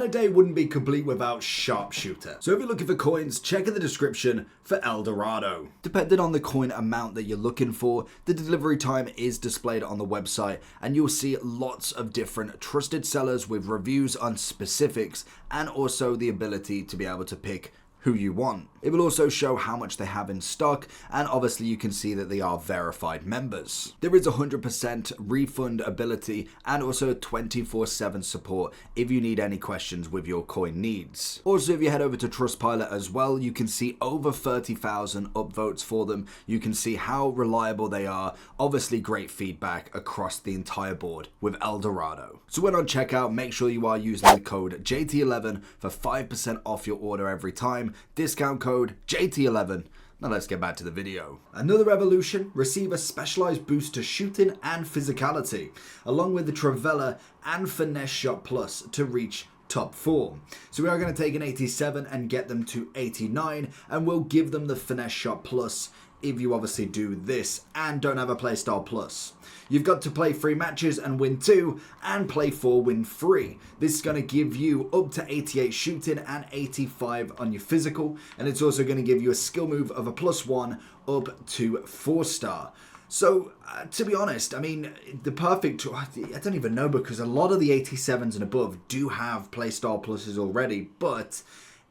And a day wouldn't be complete without Sharpshooter. So if you're looking for coins, check in the description for Dorado. Depending on the coin amount that you're looking for, the delivery time is displayed on the website, and you'll see lots of different trusted sellers with reviews on specifics and also the ability to be able to pick who you want. It will also show how much they have in stock, and obviously you can see that they are verified members. There is 100% refund ability and also 24/7 support if you need any questions with your coin needs. Also, if you head over to Trustpilot as well, you can see over 30,000 upvotes for them. You can see how reliable they are. Obviously great feedback across the entire board with Dorado. So when on checkout, make sure you are using the code JT11 for 5% off your order every time. Discount code JT11. Now let's get back to the video. Another evolution, receive a specialized boost to shooting and physicality, along with the Trivela and Finesse Shot Plus to reach top 4. So we are going to take an 87 and get them to 89, and we'll give them the Finesse Shot Plus if you obviously do this and don't have a playstyle plus. You've got to play 3 matches and win 2, and play 4, win 3. This is going to give you up to 88 shooting and 85 on your physical, and it's also going to give you a skill move of a +1 up to 4-star. So, to be honest, I mean, the perfect, I don't even know, because a lot of the 87s and above do have playstyle pluses already, but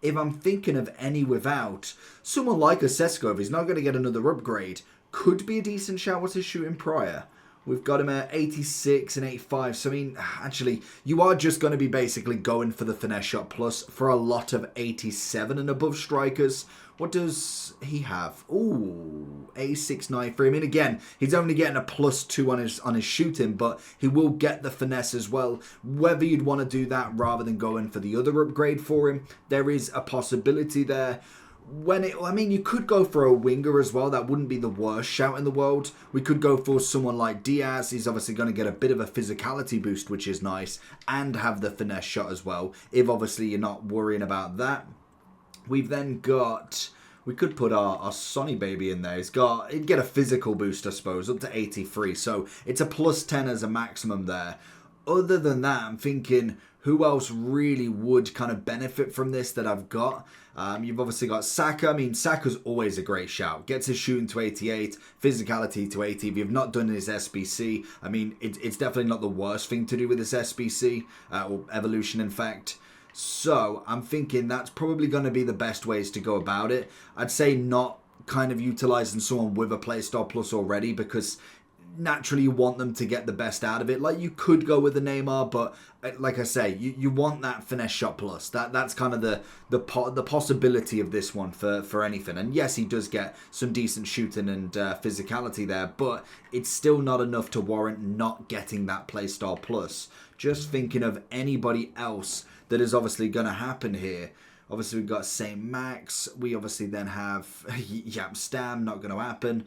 if I'm thinking of any without, someone like a Sesko, if he's not going to get another upgrade, could be a decent shout. What's his shooting prior? We've got him at 86 and 85. So, I mean, actually, you are just going to be basically going for the Finesse Shot Plus for a lot of 87 and above strikers. What does he have? Ooh, A693. I mean, again, he's only getting a +2 on his shooting, but he will get the finesse as well. Whether you'd want to do that rather than going for the other upgrade for him, there is a possibility there. I mean, you could go for a winger as well. That wouldn't be the worst shout in the world. We could go for someone like Diaz. He's obviously going to get a bit of a physicality boost, which is nice, and have the finesse shot as well, if obviously you're not worrying about that. We've then got, we could put our Sonny baby in there. He'd get a physical boost, I suppose, up to 83. So it's a +10 as a maximum there. Other than that, I'm thinking, who else really would kind of benefit from this that I've got? You've obviously got Saka. I mean, Saka's always a great shout. Gets his shooting to 88, physicality to 80. If you've not done his SBC, I mean, it's definitely not the worst thing to do with this SBC, or evolution, in fact. So I'm thinking that's probably going to be the best ways to go about it. I'd say not kind of utilizing someone with a playstyle plus already, because naturally you want them to get the best out of it. Like, you could go with the Neymar, but like I say, you want that finesse shot plus. That's kind of the possibility of this one for anything. And yes, he does get some decent shooting and physicality there, but it's still not enough to warrant not getting that playstyle plus. Just thinking of anybody else that is obviously going to happen here. Obviously, we've got St. Max. We obviously then have Yap Stam, not going to happen.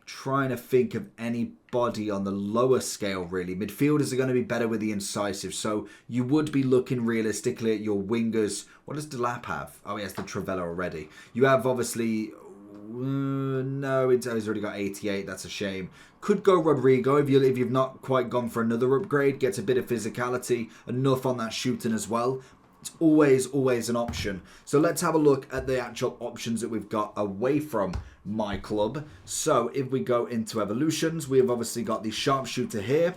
Trying to think of anybody on the lower scale, really. Midfielders are going to be better with the incisive, so you would be looking realistically at your wingers. What does Delap have? Oh, he has the Trivela already. You have obviously... no, he's already got 88. That's a shame. Could go Rodrigo if you've not quite gone for another upgrade. Gets a bit of physicality, enough on that shooting as well. It's always an option. So let's have a look at the actual options that we've got away from my club. So if we go into evolutions, we have obviously got the sharpshooter here.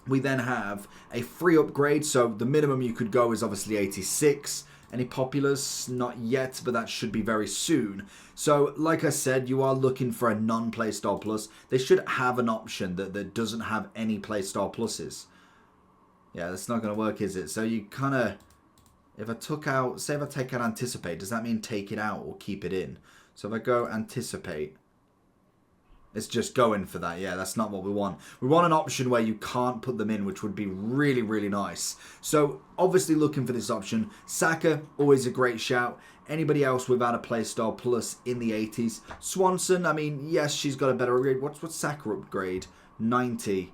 We then have a free upgrade. So the minimum you could go is obviously 86. Any populars? Not yet, but that should be very soon. So, like I said, you are looking for a non-playstyle plus. They should have an option that doesn't have any playstyle pluses. Yeah, that's not going to work, is it? So you kind of... If I took out... Say if I take out anticipate, does that mean take it out or keep it in? So if I go anticipate... It's just going for that. Yeah, that's not what we want. We want an option where you can't put them in, which would be really, really nice. So, obviously looking for this option. Saka, always a great shout. Anybody else without a playstyle plus in the 80s? Swanson, I mean, yes, she's got a better upgrade. What's Saka upgrade? 90.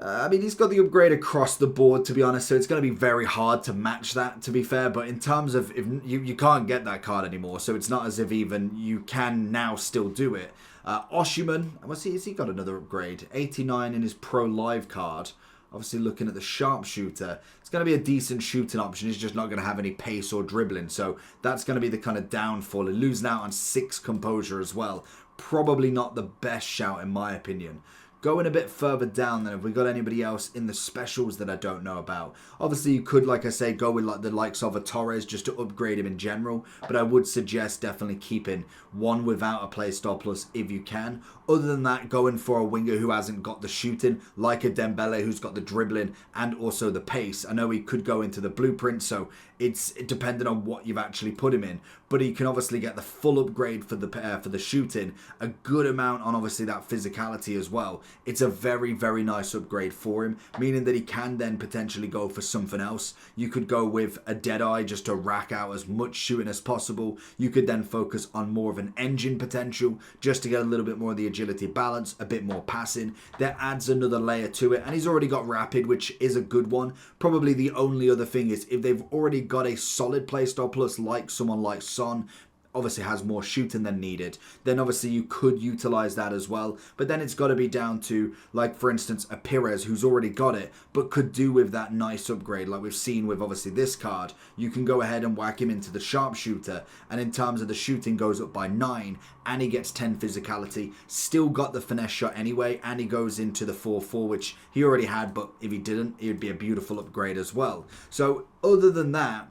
I mean, he's got the upgrade across the board, to be honest, so it's going to be very hard to match that, to be fair. But in terms of, if you can't get that card anymore, so it's not as if even you can now still do it. Oshuman, has he got another upgrade? 89 in his Pro Live card. Obviously, looking at the sharpshooter, it's going to be a decent shooting option. He's just not going to have any pace or dribbling. So that's going to be the kind of downfall. And losing out on 6 composure as well. Probably not the best shout in my opinion. Going a bit further down then, have we got anybody else in the specials that I don't know about? Obviously, you could, like I say, go with like the likes of a Torres just to upgrade him in general. But I would suggest definitely keeping one without a playstyle plus if you can. Other than that, going for a winger who hasn't got the shooting, like a Dembele who's got the dribbling and also the pace. I know he could go into the blueprint, so it's dependent on what you've actually put him in. But he can obviously get the full upgrade for the shooting, a good amount on obviously that physicality as well. It's a very, very nice upgrade for him, meaning that he can then potentially go for something else. You could go with a Deadeye just to rack out as much shooting as possible. You could then focus on more of an engine potential just to get a little bit more of the agility balance, a bit more passing. That adds another layer to it, and he's already got rapid, which is a good one. Probably the only other thing is if they've already got a solid playstyle plus like someone like Son, obviously has more shooting than needed, then obviously you could utilize that as well. But then it's got to be down to, like for instance, a Pires who's already got it but could do with that nice upgrade like we've seen with obviously this card. You can go ahead and whack him into the sharpshooter, and in terms of the shooting goes up by 9 and he gets 10 physicality, still got the finesse shot anyway, and he goes into the 4-4, which he already had, but if he didn't, it would be a beautiful upgrade as well. So other than that,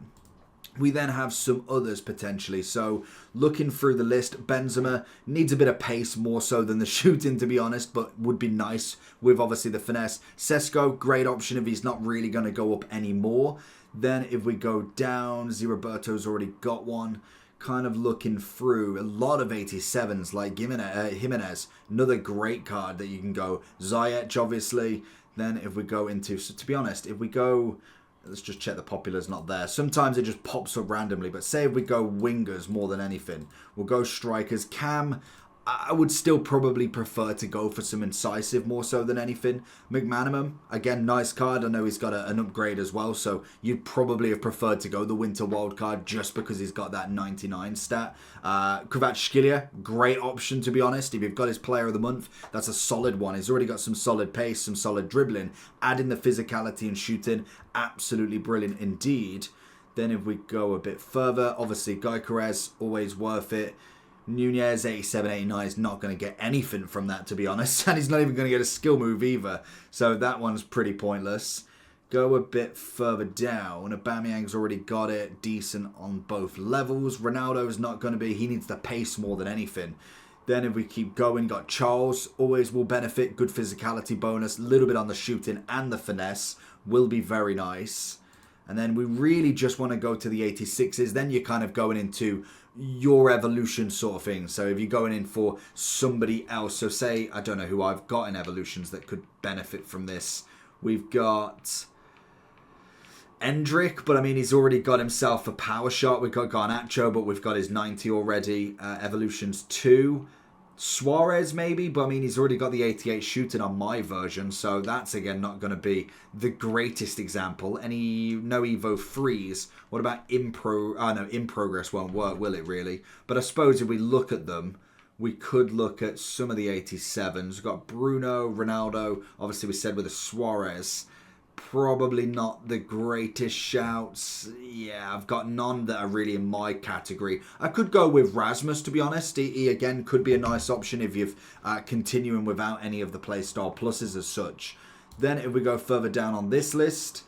we then have some others potentially. So looking through the list, Benzema needs a bit of pace more so than the shooting, to be honest, but would be nice with obviously the finesse. Sesko, great option if he's not really going to go up anymore. Then if we go down, Roberto's already got one. Kind of looking through a lot of 87s like Jimenez, another great card that you can go. Ziyech, obviously. Then if we go into, so to be honest, if we go, let's just check the popular's not there. Sometimes it just pops up randomly. But say if we go wingers more than anything. We'll go strikers. Cam, I would still probably prefer to go for some incisive more so than anything. McManaman, again, nice card. I know he's got an upgrade as well. So you'd probably have preferred to go the Winter Wild card just because he's got that 99 stat. Kvaratskhelia, great option to be honest. If you've got his player of the month, that's a solid one. He's already got some solid pace, some solid dribbling. Adding the physicality and shooting, absolutely brilliant indeed. Then if we go a bit further, obviously Gyökeres, always worth it. Nunez, 87, 89 is not going to get anything from that, to be honest. And he's not even going to get a skill move either. So that one's pretty pointless. Go a bit further down. Aubameyang's already got it. Decent on both levels. Ronaldo's not going to be. He needs the pace more than anything. Then if we keep going, got Charles. Always will benefit. Good physicality bonus. A little bit on the shooting and the finesse. Will be very nice. And then we really just want to go to the 86s. Then you're kind of going into your evolution sort of thing. So if you're going in for somebody else, so say, I don't know who I've got in evolutions that could benefit from this. We've got Endrick, but I mean, he's already got himself a power shot. We've got Garnacho, but we've got his 90 already. Evolutions 2. Suarez maybe, but I mean, he's already got the 88 shooting on my version, so that's again not going to be the greatest example. Any no Evo 3s. What about in progress won't work, will it really? But I suppose if we look at them, we could look at some of the 87s. We've got Bruno, Ronaldo, obviously we said with a Suarez. Probably not the greatest shouts. Yeah, I've got none that are really in my category. I could go with Rasmus, to be honest. He again could be a nice option if you're continuing without any of the playstyle pluses as such. Then if we go further down on this list,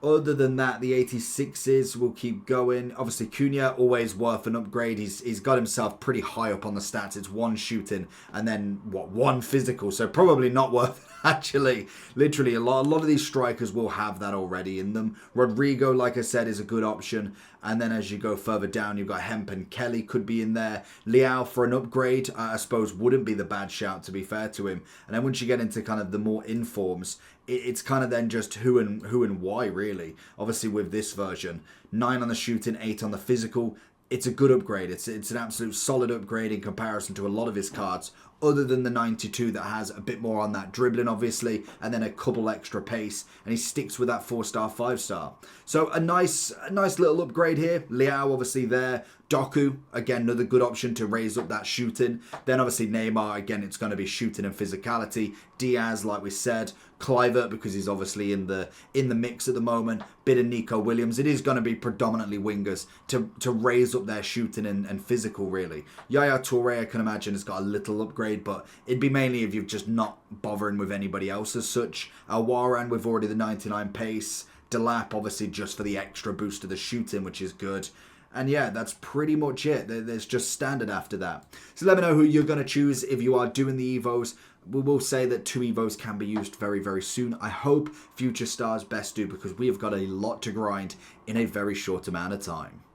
other than that, the 86s will keep going. Obviously, Cunha, always worth an upgrade. He's got himself pretty high up on the stats. It's 1 shooting and then, 1 physical. So probably not worth it, actually. Literally, a lot of these strikers will have that already in them. Rodrigo, like I said, is a good option. And then as you go further down, you've got Hemp and Kelly could be in there. Leao for an upgrade, I suppose, wouldn't be the bad shout, to be fair to him. And then once you get into kind of the more informs, it's kind of then just who and why, really. Obviously, with this version, 9 on the shooting, 8 on the physical. It's a good upgrade. It's an absolute solid upgrade in comparison to a lot of his cards other than the 92 that has a bit more on that dribbling, obviously, and then a couple extra pace, and he sticks with that 4-star, 5-star. So a nice little upgrade here. Liao obviously there. Doku, again, another good option to raise up that shooting. Then obviously Neymar, again, it's going to be shooting and physicality. Diaz, like we said. Kluivert, because he's obviously in the mix at the moment. Bit of Nico Williams. It is going to be predominantly wingers to raise up their shooting and physical, really. Yaya Toure, I can imagine, has got a little upgrade, but it'd be mainly if you're just not bothering with anybody else as such. Warren, we've already the 99 pace. Delap, obviously, just for the extra boost of the shooting, which is good. And yeah, that's pretty much it. There's just standard after that. So let me know who you're going to choose if you are doing the Evos. We will say that 2 Evos can be used very, very soon. I hope future stars best do, because we have got a lot to grind in a very short amount of time.